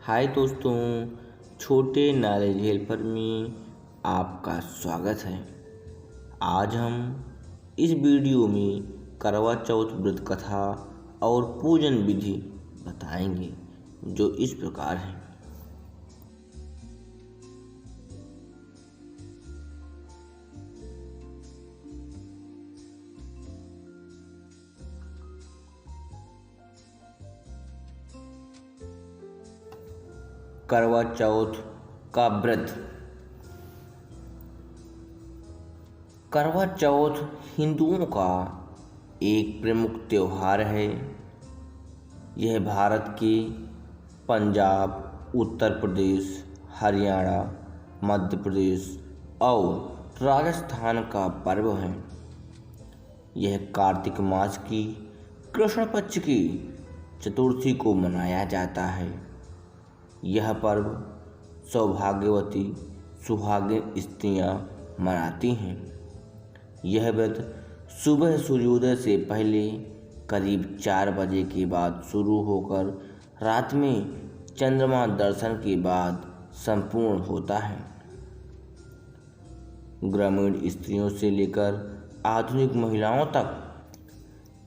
हाय दोस्तों, छोटे knowledge helper में आपका स्वागत है। आज हम इस वीडियो में करवा चौथ व्रत कथा और पूजन विधि बताएंगे जो इस प्रकार है। करवा चौथ का व्रत। करवा चौथ हिंदुओं का एक प्रमुख त्योहार है। यह भारत के पंजाब, उत्तर प्रदेश, हरियाणा, मध्य प्रदेश और राजस्थान का पर्व है। यह कार्तिक मास की कृष्ण पक्ष की चतुर्थी को मनाया जाता है। यह पर्व सौभाग्यवती सुहागिन स्त्रियां मनाती हैं। यह व्रत सुबह सूर्योदय से पहले करीब 4 बजे के बाद शुरू होकर रात में चंद्रमा दर्शन के बाद संपूर्ण होता है। ग्रामीण स्त्रियों से लेकर आधुनिक महिलाओं तक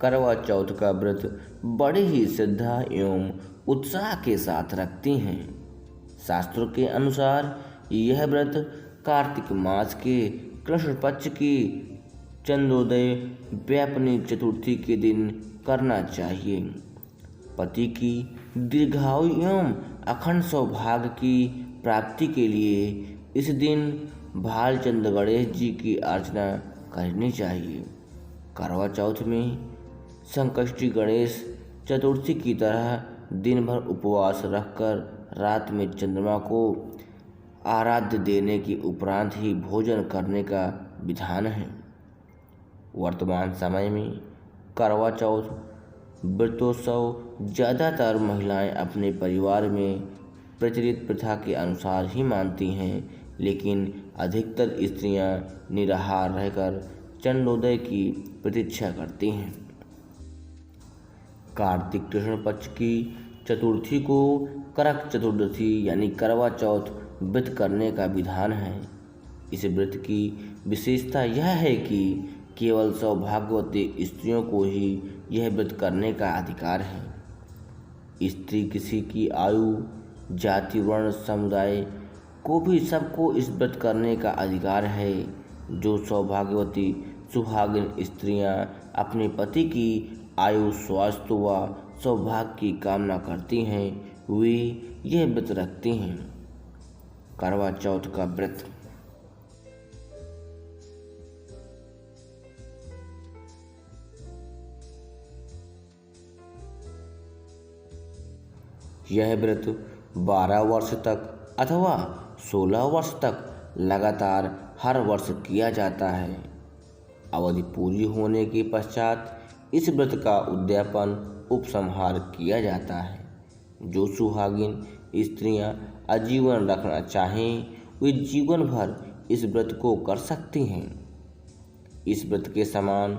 करवा चौथ का व्रत बड़े ही श्रद्धा एवं उत्साह के साथ रखती हैं। शास्त्रों के अनुसार यह व्रत कार्तिक मास के कृष्ण पक्ष की चंद्रोदय व्यापनी चतुर्थी के दिन करना चाहिए। पति की दीर्घायु एवं अखंड सौभाग्य की प्राप्ति के लिए इस दिन भालचंद्र गणेश जी की अर्चना करनी चाहिए। करवा चौथ में संकष्टी गणेश चतुर्थी की तरह दिन भर उपवास रखकर रात में चंद्रमा को आराध्य देने के उपरांत ही भोजन करने का विधान है। वर्तमान समय में करवा चौथ व्रतोत्सव ज़्यादातर महिलाएं अपने परिवार में प्रचलित प्रथा के अनुसार ही मानती हैं, लेकिन अधिकतर स्त्रियां निराहार रहकर चंद्रोदय की प्रतीक्षा करती हैं। कार्तिक कृष्ण पक्ष की चतुर्थी को करक चतुर्दशी यानी करवा चौथ व्रत करने का विधान है। इस व्रत की विशेषता यह है कि केवल सौभाग्यवती स्त्रियों को ही यह व्रत करने का अधिकार है। स्त्री किसी की आयु, जाति, वर्ण, समुदाय को भी सबको इस व्रत करने का अधिकार है। जो सौभाग्यवती सुहागिन स्त्रियां अपने पति की आयु, स्वास्थ्य व सौभाग्य की कामना करती हैं, वे यह व्रत रखती हैं। करवा चौथ का व्रत। यह व्रत 12 वर्ष तक अथवा 16 वर्ष तक लगातार हर वर्ष किया जाता है। अवधि पूरी होने के पश्चात इस व्रत का उद्यापन उपसंहार किया जाता है। जो सुहागिन स्त्रियां आजीवन रखना चाहें, वे जीवन भर इस व्रत को कर सकती हैं। इस व्रत के समान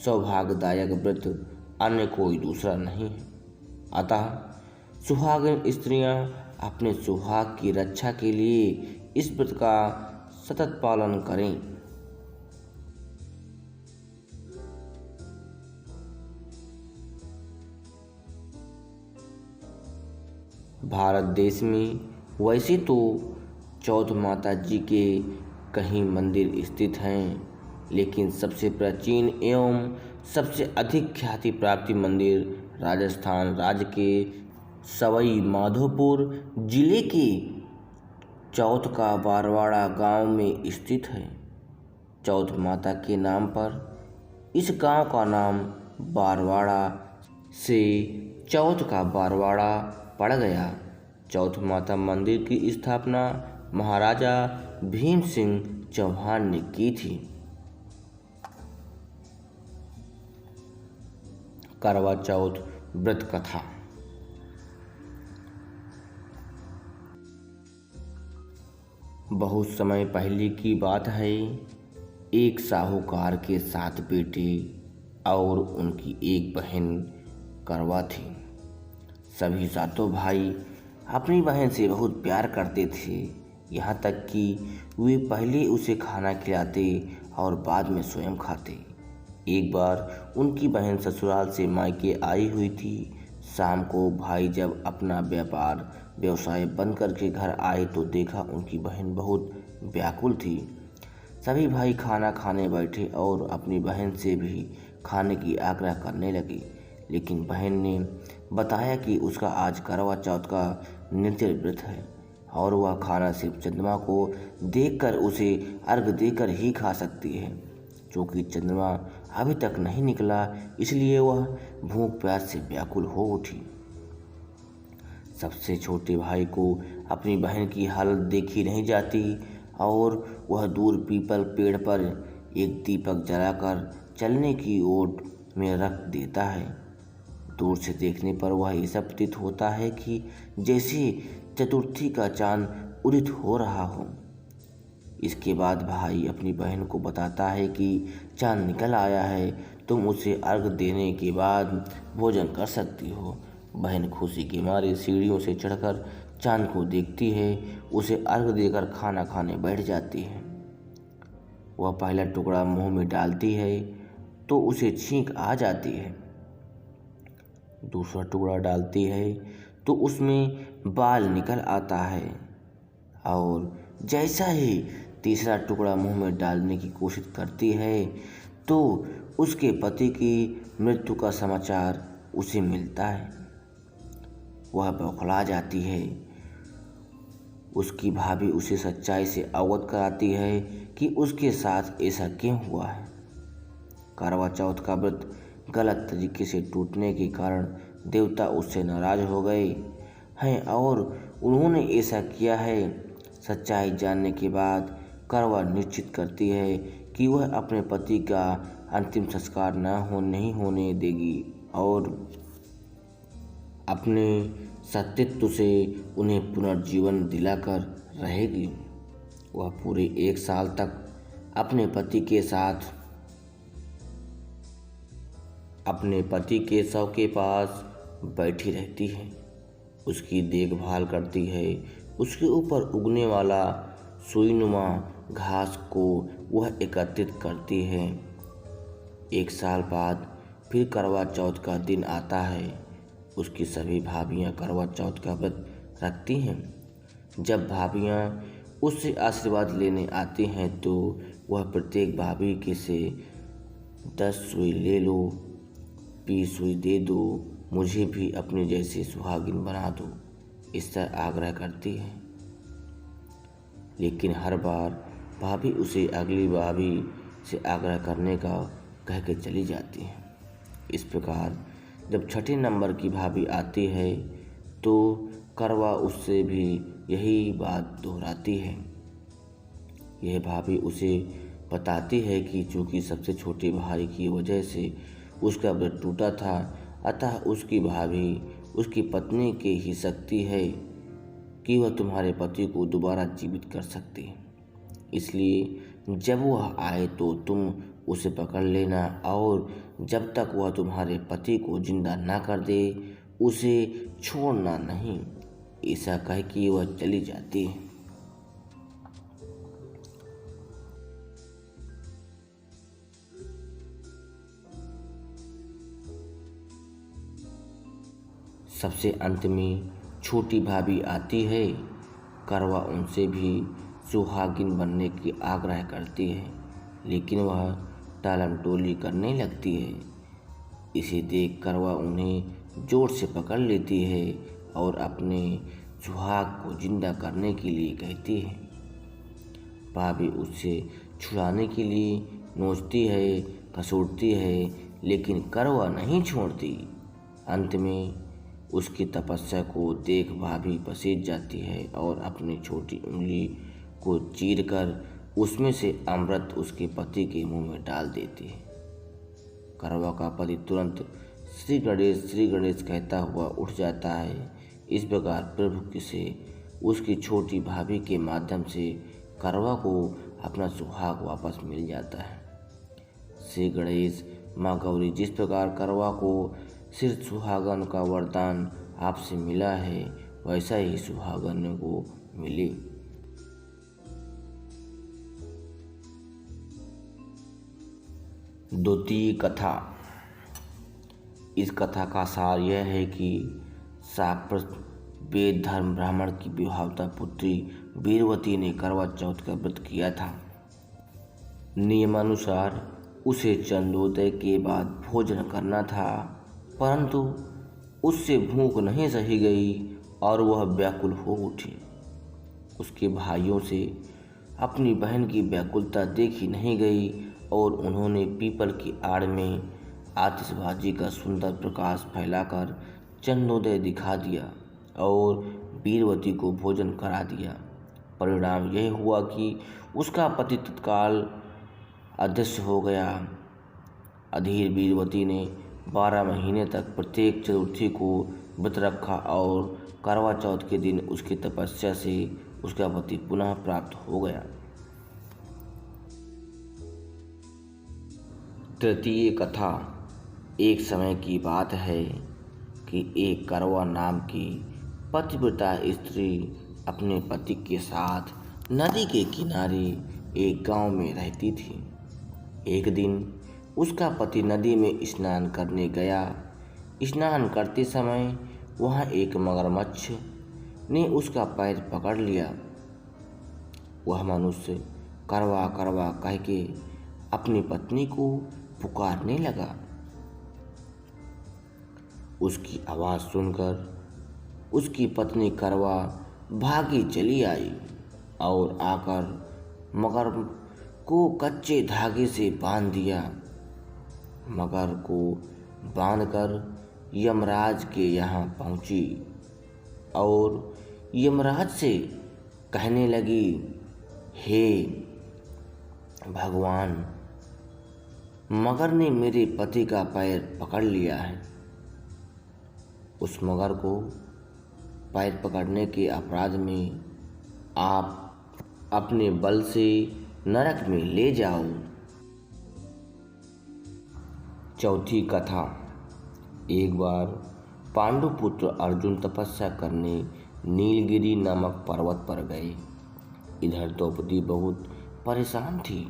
सौभाग्यदायक व्रत अन्य कोई दूसरा नहीं है। अतः सुहागिन स्त्रियां अपने सुहाग की रक्षा के लिए इस व्रत का सतत पालन करें। भारत देश में वैसे तो चौथ माता जी के कई मंदिर स्थित हैं, लेकिन सबसे प्राचीन एवं सबसे अधिक ख्याति प्राप्त मंदिर राजस्थान राज्य के सवाई माधोपुर जिले के चौथ का बारवाड़ा गांव में स्थित है। चौथ माता के नाम पर इस गांव का नाम बारवाड़ा से चौथ का बारवाड़ा पड़ गया। चौथ माता मंदिर की स्थापना महाराजा भीम सिंह चौहान ने की थी। करवा चौथ व्रत कथा। बहुत समय पहले की बात है। एक साहूकार के 7 बेटे और उनकी एक बहन करवा थी। सभी सातों भाई अपनी बहन से बहुत प्यार करते थे, यहाँ तक कि वे पहले उसे खाना खिलाते और बाद में स्वयं खाते। एक बार उनकी बहन ससुराल से मायके आई हुई थी। शाम को भाई जब अपना व्यवसाय बंद करके घर आए तो देखा उनकी बहन बहुत व्याकुल थी। सभी भाई खाना खाने बैठे और अपनी बहन से भी खाने की आग्रह करने लगे, लेकिन बहन ने बताया कि उसका आज करवा चौथ का निर्जल व्रत है और वह खाना सिर्फ चंद्रमा को देखकर उसे अर्घ देकर ही खा सकती है। क्योंकि चंद्रमा अभी तक नहीं निकला, इसलिए वह भूख प्यास से व्याकुल हो उठी। सबसे छोटे भाई को अपनी बहन की हालत देखी नहीं जाती और वह दूर पीपल पेड़ पर एक दीपक जलाकर चलने की ओट में रख देता है। दूर से देखने पर वह ऐसा प्रतीत होता है कि जैसे चतुर्थी का चांद उदित हो रहा हो। इसके बाद भाई अपनी बहन को बताता है कि चांद निकल आया है, तुम उसे अर्घ देने के बाद भोजन कर सकती हो। बहन खुशी के मारे सीढ़ियों से चढ़कर चांद को देखती है, उसे अर्घ देकर खाना खाने बैठ जाती है। वह पहला टुकड़ा मुंह में डालती है तो उसे छींक आ जाती है। दूसरा टुकड़ा डालती है तो उसमें बाल निकल आता है और जैसा ही तीसरा टुकड़ा मुंह में डालने की कोशिश करती है तो उसके पति की मृत्यु का समाचार उसे मिलता है। वह बौखला जाती है। उसकी भाभी उसे सच्चाई से अवगत कराती है कि उसके साथ ऐसा क्यों हुआ है। करवा चौथ का व्रत गलत तरीके से टूटने के कारण देवता उससे नाराज हो गए हैं और उन्होंने ऐसा किया है। सच्चाई जानने के बाद करवा निश्चित करती है कि वह अपने पति का अंतिम संस्कार नहीं होने देगी और अपने सतीत्व से उन्हें पुनर्जीवन दिलाकर रहेगी। वह पूरे 1 साल तक अपने पति के शव के पास बैठी रहती है, उसकी देखभाल करती है। उसके ऊपर उगने वाला सुईनुमा घास को वह एकत्रित करती है। 1 साल बाद फिर करवा चौथ का दिन आता है। उसकी सभी भाभियाँ करवा चौथ का व्रत रखती हैं। जब भाभियाँ उससे आशीर्वाद लेने आती हैं तो वह प्रत्येक भाभी के से 10 सुई ले लो, 20 सुई दे दो, मुझे भी अपने जैसे सुहागिन बना दो, इस तरह आग्रह करती है। लेकिन हर बार भाभी उसे अगली भाभी से आग्रह करने का कह के चली जाती है। इस प्रकार जब छठे नंबर की भाभी आती है तो करवा उससे भी यही बात दोहराती है। यह भाभी उसे बताती है कि चूँकि सबसे छोटे भाई की वजह से उसका व्रत टूटा था, अतः उसकी भाभी उसकी पत्नी की ही शक्ति है कि वह तुम्हारे पति को दोबारा जीवित कर सकती है। इसलिए जब वह आए तो तुम उसे पकड़ लेना और जब तक वह तुम्हारे पति को जिंदा ना कर दे उसे छोड़ना नहीं। ऐसा कह के वह चली जाती है। सबसे अंत में छोटी भाभी आती है। करवा उनसे भी सुहागिन बनने की आग्रह करती है, लेकिन वह टालम टोली करने लगती है। इसे देख करवा उन्हें जोर से पकड़ लेती है और अपने सुहाग को जिंदा करने के लिए कहती है। भाभी उससे छुड़ाने के लिए नोचती है, खसूटती है, लेकिन करवा नहीं छोड़ती। अंत में उसकी तपस्या को देख भाभी पसीज जाती है और अपनी छोटी उंगली को चीरकर उसमें से अमृत उसके पति के मुंह में डाल देती है। करवा का पति तुरंत श्री गणेश कहता हुआ उठ जाता है। इस प्रकार प्रभु से उसकी छोटी भाभी के माध्यम से करवा को अपना सुहाग वापस मिल जाता है। श्री गणेश माँ गौरी, जिस प्रकार करवा को सिर सुहागन का वरदान आपसे मिला है वैसा ही सुहागन को मिले। द्वितीय कथा। इस कथा का सार यह है कि साप्रत वेद धर्म ब्राह्मण की विवाहिता पुत्री वीरवती ने करवा चौथ का व्रत किया था। नियमानुसार उसे चंद्रोदय के बाद भोजन करना था, परंतु उससे भूख नहीं सही गई और वह व्याकुल हो उठी। उसके भाइयों से अपनी बहन की व्याकुलता देखी नहीं गई और उन्होंने पीपल की आड़ में आतिशबाजी का सुंदर प्रकाश फैलाकर चंद्रोदय दिखा दिया और वीरवती को भोजन करा दिया। परिणाम यह हुआ कि उसका पति तत्काल अदृश्य हो गया। अधीर वीरवती ने 12 महीने तक प्रत्येक चतुर्थी को व्रत रखा और करवा चौथ के दिन उसकी तपस्या से उसका पति पुनः प्राप्त हो गया। तृतीय कथा। एक समय की बात है कि एक करवा नाम की पतिव्रता स्त्री अपने पति के साथ नदी के किनारे एक गांव में रहती थी। एक दिन उसका पति नदी में स्नान करने गया। स्नान करते समय वहाँ एक मगरमच्छ ने उसका पैर पकड़ लिया। वह मनुष्य करवा करवा कह के अपनी पत्नी को पुकारने लगा। उसकी आवाज़ सुनकर उसकी पत्नी करवा भागी चली आई और आकर मगर को कच्चे धागे से बांध दिया। मगर को बांधकर यमराज के यहाँ पहुँची और यमराज से कहने लगी, हे भगवान, मगर ने मेरे पति का पैर पकड़ लिया है। उस मगर को पैर पकड़ने के अपराध में आप अपने बल से नरक में ले जाओ। चौथी कथा। एक बार पांडुपुत्र अर्जुन तपस्या करने नीलगिरी नामक पर्वत पर गए। इधर द्रौपदी बहुत परेशान थी।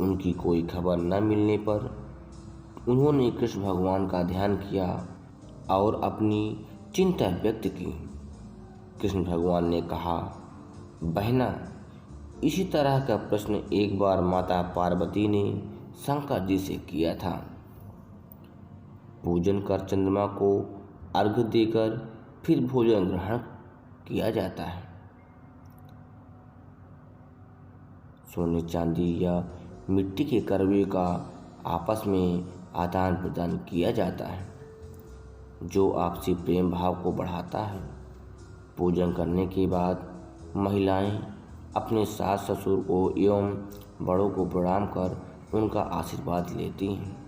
उनकी कोई खबर न मिलने पर उन्होंने कृष्ण भगवान का ध्यान किया और अपनी चिंता व्यक्त की। कृष्ण भगवान ने कहा, बहना, इसी तरह का प्रश्न एक बार माता पार्वती ने शंकर जी से किया था। पूजन कर चंद्रमा को अर्घ्य देकर फिर भोजन ग्रहण किया जाता है। सोने चांदी या मिट्टी के करवे का आपस में आदान प्रदान किया जाता है, जो आपसी प्रेम भाव को बढ़ाता है। पूजन करने के बाद महिलाएं अपने सास ससुर को एवं बड़ों को प्रणाम कर उनका आशीर्वाद लेती हैं।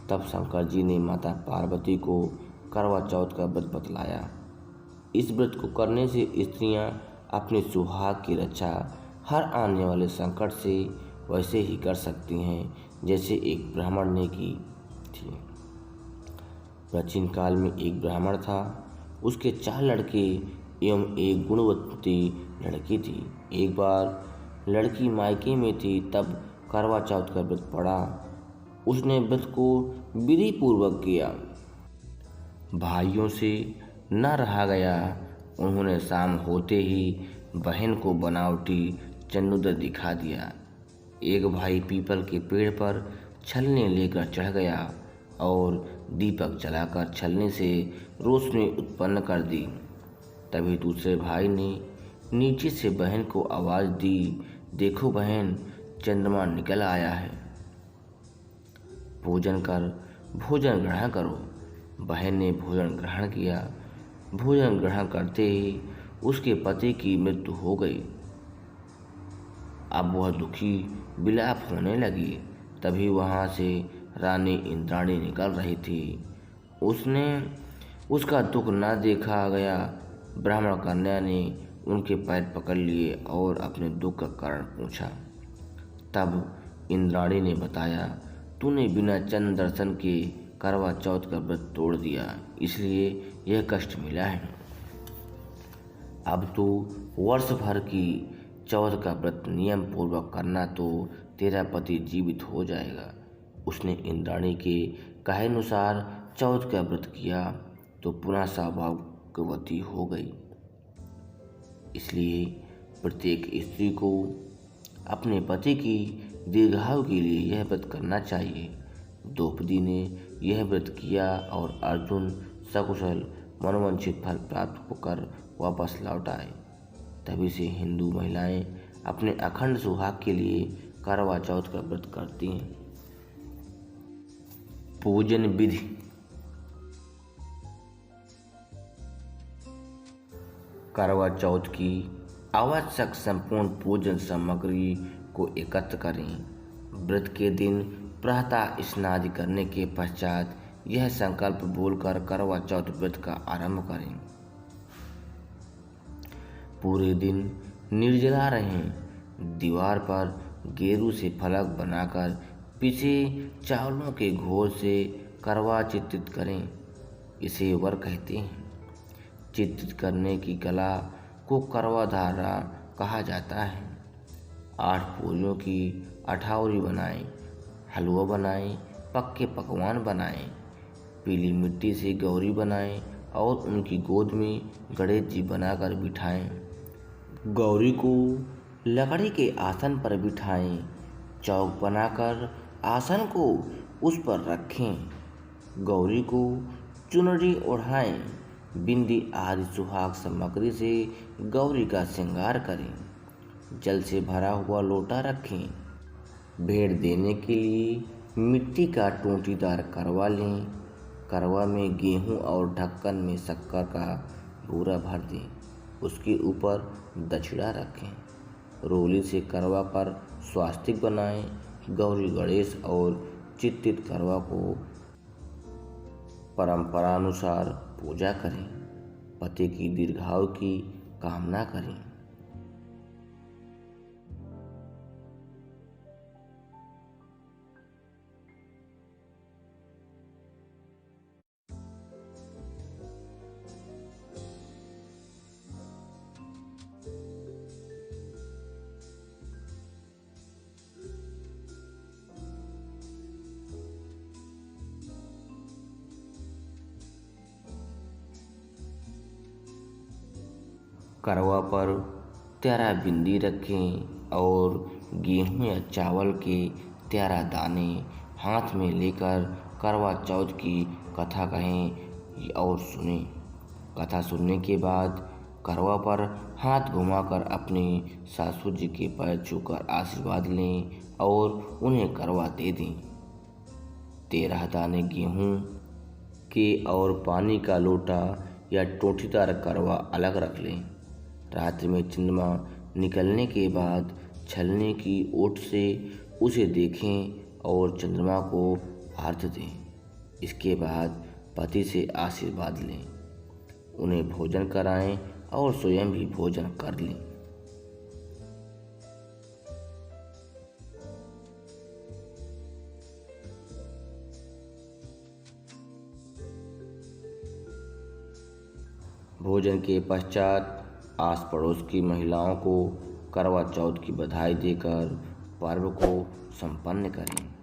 तब शंकर जी ने माता पार्वती को करवा चौथ का व्रत बतलाया। इस व्रत को करने से स्त्रियां अपने सुहाग की रक्षा हर आने वाले संकट से वैसे ही कर सकती हैं जैसे एक ब्राह्मण ने की थी। प्राचीन काल में एक ब्राह्मण था। उसके 4 लड़के एवं एक गुणवती लड़की थी। एक बार लड़की मायके में थी, तब करवा चौथ का व्रत पड़ा। उसने व्रत को विधि पूर्वक किया। भाइयों से न रहा गया। उन्होंने शाम होते ही बहन को बनावटी चंद्रोदय दिखा दिया। एक भाई पीपल के पेड़ पर छलने लेकर चढ़ गया और दीपक जलाकर छलने से रोशनी उत्पन्न कर दी। तभी दूसरे भाई ने नीचे से बहन को आवाज़ दी, देखो बहन, चंद्रमा निकल आया है, भोजन कर भोजन ग्रहण करो। बहन ने भोजन ग्रहण किया। भोजन ग्रहण करते ही उसके पति की मृत्यु हो गई। अब वह दुखी विलाप होने लगी। तभी वहाँ से रानी इंद्राणी निकल रही थी। उसने उसका दुख न देखा गया। ब्राह्मण कन्या ने उनके पैर पकड़ लिए और अपने दुख का कारण पूछा। तब इंद्राणी ने बताया, तूने बिना चंद्र दर्शन के करवा चौथ का व्रत तोड़ दिया, इसलिए यह कष्ट मिला है। अब तो वर्ष भर की चौथ का व्रत नियम पूर्वक करना तो तेरा पति जीवित हो जाएगा। उसने इंद्राणी के कहे अनुसार चौथ का व्रत किया तो पुनः सौभाग्यवती हो गई। इसलिए प्रत्येक स्त्री को अपने पति की दीर्घायु के लिए यह व्रत करना चाहिए। द्रौपदी ने यह व्रत किया और अर्जुन सकुशल मनोवांछित फल प्राप्त कर वापस लौट आए। तभी से हिंदू महिलाएं अपने अखंड सुहाग के लिए करवा चौथ का व्रत करती हैं। पूजन विधि। करवा चौथ की आवश्यक संपूर्ण पूजन सामग्री को एकत्र करें। व्रत के दिन प्रातः स्नान करने के पश्चात यह संकल्प बोलकर करवा चौथ व्रत का आरंभ करें। पूरे दिन निर्जला रहें। दीवार पर गेरू से फलक बनाकर पिसे चावलों के घोल से करवा चित्रित करें। इसे वर कहते हैं। चित्रित करने की कला को करवा धारा कहा जाता है। 8 पूरियों की अठौरी बनाएं, हलवा बनाएं, पक्के पकवान बनाएं, पीली मिट्टी से गौरी बनाएं और उनकी गोद में गणेश जी बनाकर बिठाएं। गौरी को लकड़ी के आसन पर बिठाएं। चौक बनाकर आसन को उस पर रखें। गौरी को चुनरी ओढ़ाएं। बिंदी आदि सुहाग सामग्री से गौरी का श्रृंगार करें। जल से भरा हुआ लोटा रखें। भेंट देने के लिए मिट्टी का टोंटीदार करवा लें। करवा में गेहूं और ढक्कन में शक्कर का बूरा भर दें। उसके ऊपर दक्षिणा रखें। रोली से करवा पर स्वास्तिक बनाएं। गौरी गणेश और चित्रित करवा को परंपरानुसार पूजा करें। पति की दीर्घायु की कामना करें। करवा पर त्यारा बिंदी रखें और गेहूं या चावल के त्यारा दाने हाथ में लेकर करवा चौथ की कथा कहें और सुने। कथा सुनने के बाद करवा पर हाथ घुमाकर अपने सासुर जी के पैर छूकर आशीर्वाद लें और उन्हें करवा दे दें। 13 दाने गेहूं के और पानी का लोटा या टोटीदार करवा अलग रख लें। रात्रि में चंद्रमा निकलने के बाद छलने की ओट से उसे देखें और चंद्रमा को अर्घ्य दें। इसके बाद पति से आशीर्वाद लें, उन्हें भोजन कराएं और स्वयं भी भोजन कर लें। भोजन के पश्चात आस पड़ोस की महिलाओं को करवा चौथ की बधाई देकर पर्व को संपन्न करें।